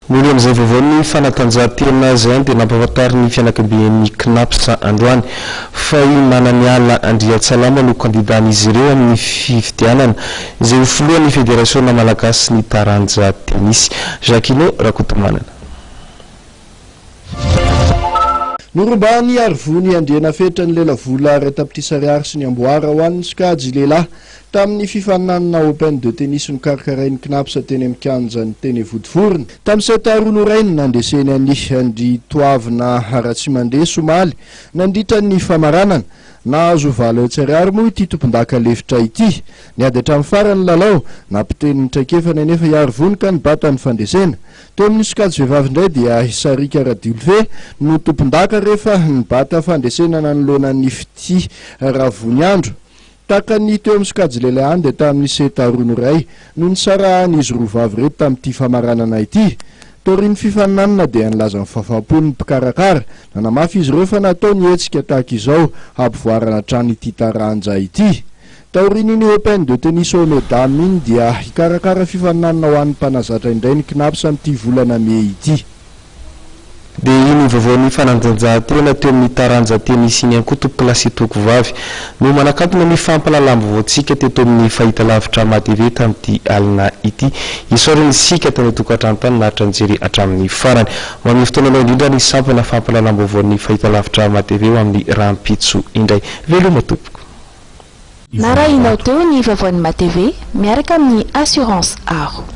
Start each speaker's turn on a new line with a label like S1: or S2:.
S1: Molo amizay vovony fanatanjahantena zay dia nampahafatary ny fianakavian'ny CNAPS androany fa manany ala Andriatsalama no kandidan'izy ireo amin'ny fifidianana izay foloan'ny Fédération Malagasy ny taranja tenisy. Jacquino Rakotomanana.
S2: Nurumbani arvuni andena fetra ny lelavola retaptisariary sy ny amboara ho an'ny skajy lehilahy tamin'ny fifaninanana Open de tennis ny karakarain'ny CNAPS teny amin'ny kianjany teny Vodivorona. Tamin'ny 7 Norainy nandeseny any Andry Toavina Aratsy mandeha Somaly nandritra ny famaranana. Nahazo valo tsariary moa ity tompon-daka lefitra ity. Niady hatramin'ny farany lalao nampiteny traikefana nefa iarvony ka nibata ny fandesena. Teo amin'ny sokajy vehivavy indray dia Sarika Radulve no tompon-daka rehefa nibata fandesena nanoloana Fity Ravoniandro. Takany teo amin'ny sokajy lehilahy any dia tamin'ny 7 Noray no nisarahan'izy roavavy reto tamin'ity famaranana ity. Torin'ny fifaninanana dia nilaza ny fafapony mpikarakara nanamafy izy ireo fa natao nietsika tahaka izao hampivoarana hatrany ity taranja ity. Taorin'ny Open de tennis aux mesdames iny dia hikarakara fifaninanana ho an'ny mpanazatra indray ny CNAPS amin'ity volana Mey ity.
S1: Dia iny vovony fanatanjahantena teo amin'ny taranja tenisy iny koa tompolasy tovovavy no manakantona ny fampalalambo voantsika teto amin'ny fahitalavitra matv tamin'ity alina ity isorany sika tany tokatrano tany nahatra nijery hatramin'ny farany. Amin'ny fotoananao indrindra ny sampana fampalalambo voan'ny fahitalavitra matv eo amin'ny rahampitso indray. Veloma tompoko.
S3: Narahinao teo ny vovony matv miaraka amin'ny assurance aro.